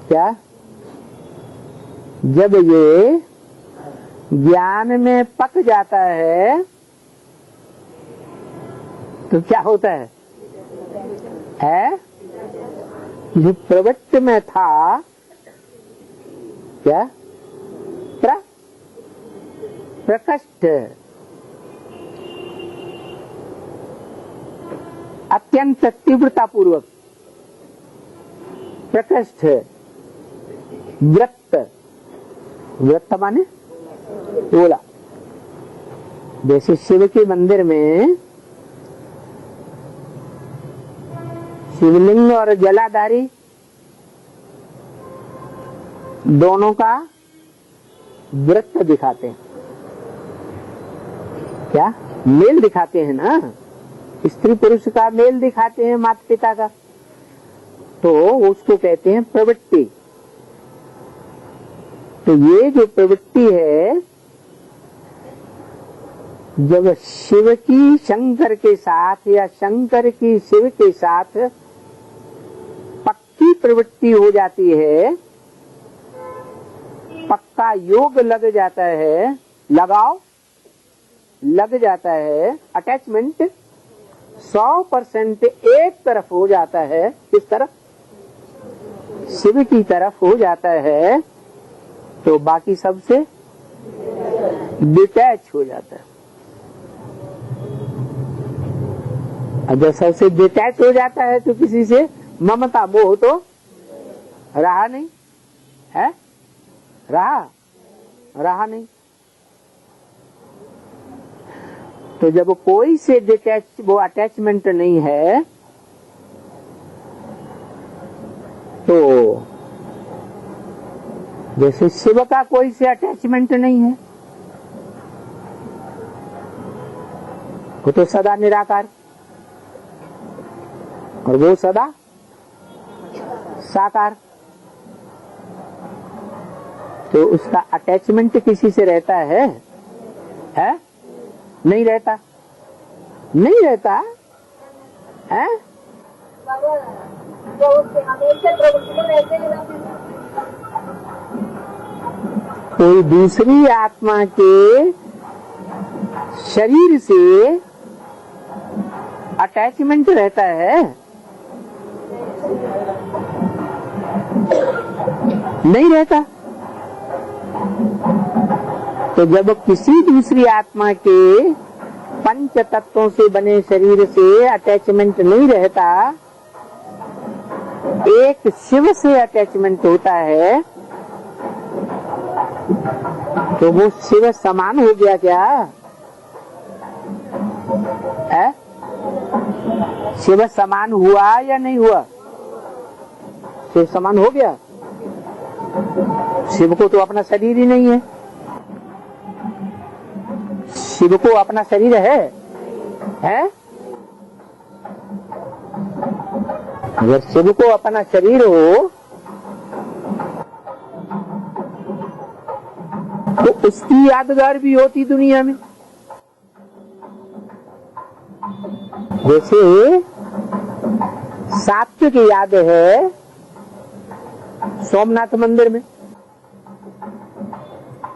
क्या? जब ये ज्ञान में पक जाता है तो क्या होता है? जो प्रवृत्ति में था क्या? प्रकृष्ट, अत्यंत तीव्रता पूर्वक प्रकृष्ट, वृत्त, वृत्त माने बोला। जैसे शिव के मंदिर में शिवलिंग और जलाधारी दोनों का वृत्त दिखाते हैं, क्या? मेल दिखाते हैं ना, स्त्री पुरुष का मेल दिखाते हैं, माता पिता का, तो उसको कहते हैं प्रवृत्ति। तो ये जो प्रवृत्ति है, जब शिव की शंकर के साथ या शंकर की शिव के साथ पक्की प्रवृत्ति हो जाती है, पक्का योग लग जाता है, लगाव लग जाता है, अटैचमेंट 100% एक तरफ हो जाता है, किस तरफ? शिव की तरफ हो जाता है, तो बाकी सबसे डिटैच हो जाता है। जब सबसे डिटैच हो जाता है तो किसी से ममता मोह तो रहा नहीं है, रहा नहीं। तो जब कोई से डिटैच, वो अटैचमेंट नहीं है, तो जैसे शिव का कोई से अटैचमेंट नहीं है, वो तो सदा निराकार और वो सदा साकार, तो उसका अटैचमेंट किसी से रहता है? नहीं रहता, नहीं रहता है। कोई दूसरी आत्मा के शरीर से अटैचमेंट रहता है? नहीं रहता। तो जब किसी दूसरी आत्मा के पंच तत्वों से बने शरीर से अटैचमेंट नहीं रहता, एक शिव से अटैचमेंट होता है, तो वो शिव समान हो गया क्या? शिव समान हुआ या नहीं हुआ? शिव समान हो गया। शिव को तो अपना शरीर ही नहीं है, शिव को अपना शरीर है? अगर शिव को अपना शरीर हो तो उसकी यादगार भी होती दुनिया में। जैसे सात्विक याद है सोमनाथ मंदिर में,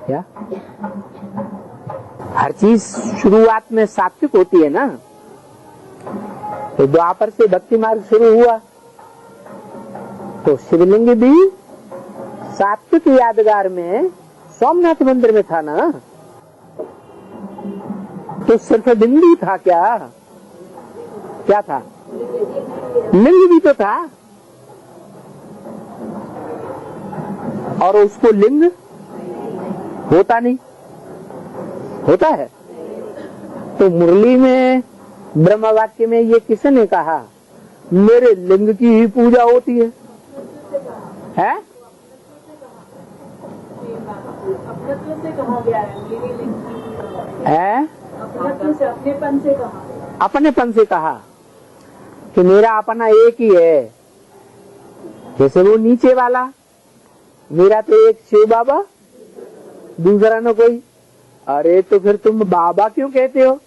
क्या? हर चीज शुरुआत में सात्विक होती है ना, तो द्वापर से भक्ति मार्ग शुरू हुआ, तो शिवलिंग भी सात्विक यादगार में सोमनाथ मंदिर में था ना, तो सिर्फ लिंग ही था क्या? क्या था? लिंग भी तो था, और उसको लिंग होता नहीं, होता है। तो मुरली में ब्रह्म वाक्य में ये किसने कहा? मेरे लिंग की ही पूजा होती है, है? अपनेपन से कहा कि मेरा अपना एक ही है। जैसे वो नीचे वाला, मेरा तो एक शिव बाबा, दूसरा न कोई। अरे तो फिर तुम बाबा क्यों कहते हो?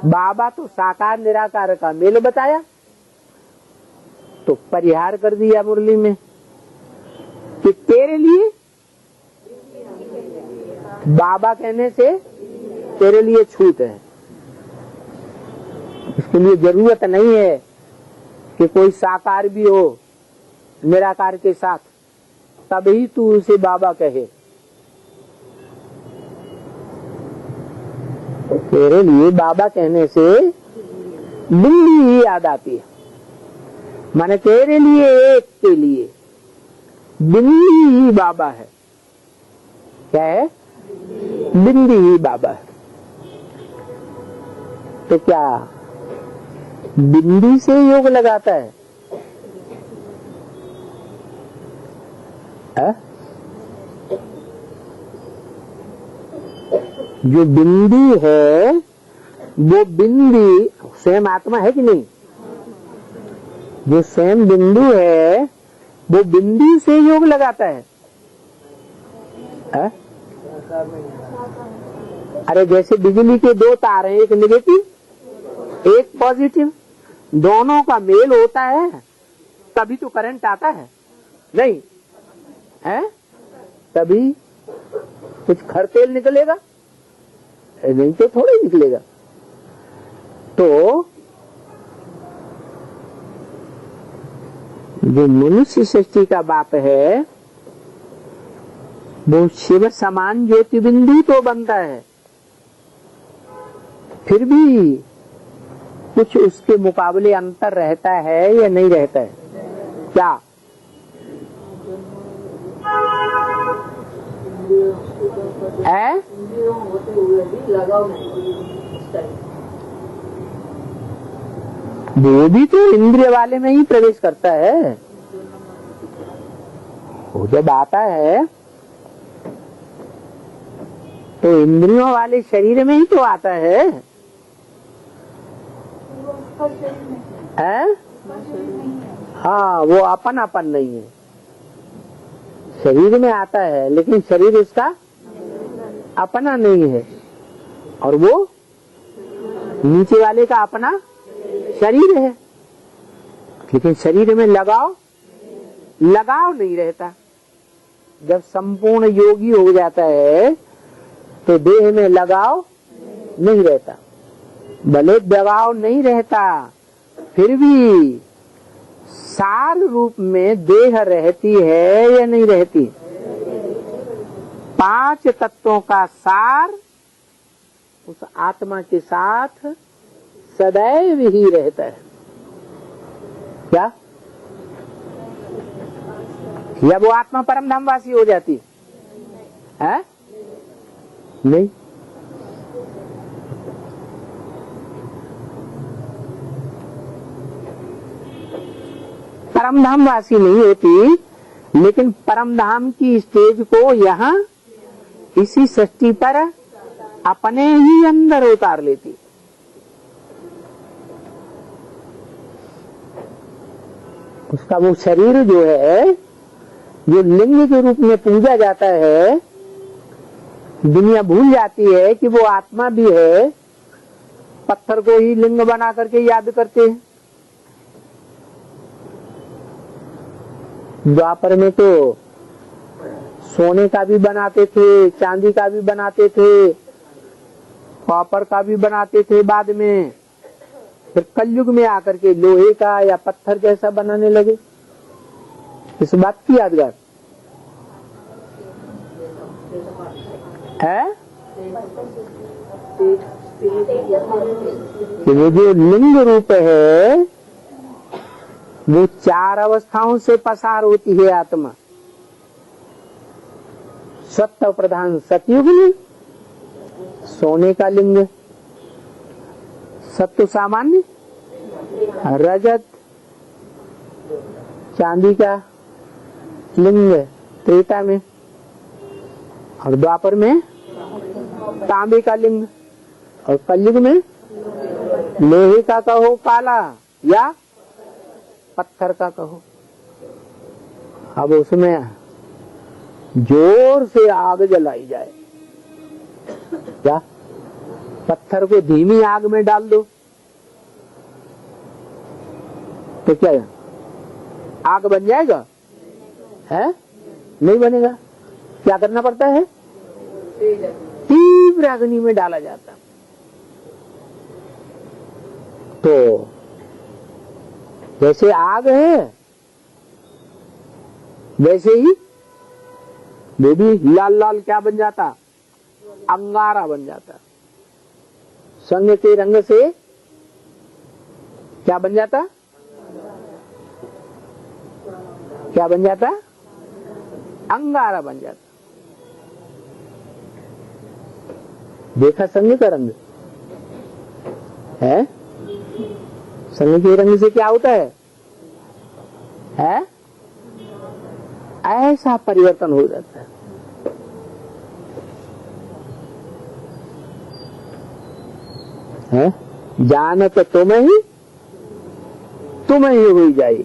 बाबा तो साकार निराकार का मेल बताया, तो परिहार कर दिया मुरली में कि तेरे लिए बाबा कहने से तेरे लिए छूट है। इसके लिए जरूरत नहीं है कि कोई साकार भी हो निराकार के साथ, तभी तू उसे बाबा कहे। तेरे लिए बाबा कहने से बिंदी ही याद आती है। माने तेरे लिए, एक के लिए बिंदी ही बाबा है। क्या है? बिंदी ही बाबा है। तो क्या बिंदी से योग लगाता है? जो बिंदी है वो बिंदी स्वयं आत्मा है कि नहीं? जो स्वयं बिंदु है वो बिंदी से योग लगाता है। अरे जैसे बिजली के दो तार हैं, एक नेगेटिव एक पॉजिटिव, दोनों का मेल होता है तभी तो करंट आता है, नहीं है? तभी कुछ खरतेल निकलेगा, नहीं तो थोड़ा ही निकलेगा। तो जो मनुष्य सृष्टि का बाप है वो शिव समान ज्योति बिंदु तो बनता है, फिर भी कुछ उसके मुकाबले अंतर रहता है या नहीं रहता है? क्या? है? वो भी तो इंद्रिय वाले में ही प्रवेश करता है। वो जब आता है तो इंद्रियों वाले शरीर में ही तो आता है। है? हाँ, वो अपन नहीं है, शरीर में आता है लेकिन शरीर उसका अपना नहीं है, और वो नीचे वाले का अपना शरीर है, लेकिन शरीर में लगाव नहीं रहता। जब संपूर्ण योगी हो जाता है तो देह में लगाव नहीं रहता, भले दबाव नहीं रहता, फिर भी सार रूप में देह रहती है या नहीं रहती? 5 तत्वों का सार उस आत्मा के साथ सदैव ही रहता है। क्या? या वो आत्मा परम धामवासी हो जाती है? नहीं। परम धाम वासी नहीं होती, लेकिन परम धाम की स्टेज को यहाँ इसी सृष्टि पर अपने ही अंदर उतार लेती। उसका वो शरीर जो है, जो लिंग के रूप में पूजा जाता है, दुनिया भूल जाती है कि वो आत्मा भी है, पत्थर को ही लिंग बना करके याद करते हैं। द्वापर में तो सोने का भी बनाते थे, चांदी का भी बनाते थे, कॉपर का भी बनाते थे, बाद में फिर कलयुग में आकर के लोहे का या पत्थर जैसा बनाने लगे। इस बात की यादगार है कि वो जो लिंग रूप है वो 4 अवस्थाओं से पसार होती है आत्मा। सत्व प्रधान सतयुग में सोने का लिंग, सत्व सामान्य, रजत चांदी का लिंग त्रेता में, और द्वापर में तांबे का लिंग, और कलयुग में लोहे का कहो काला या पत्थर का कहो। अब उसमें जोर से आग जलाई जाए, क्या? पत्थर को धीमी आग में डाल दो तो क्या आग बन जाएगा? है नहीं बनेगा। क्या करना पड़ता है? तीव्र अग्नि में डाला जाता। तो जैसे आग है वैसे ही वो भी लाल लाल क्या बन जाता? अंगारा बन जाता। संग के रंग से क्या बन जाता? क्या बन जाता? अंगारा बन जाता। देखा संग का रंग है? संग के रंग से क्या होता है? ऐसा परिवर्तन हो जाता है? जानत तुम ही हुई जाए।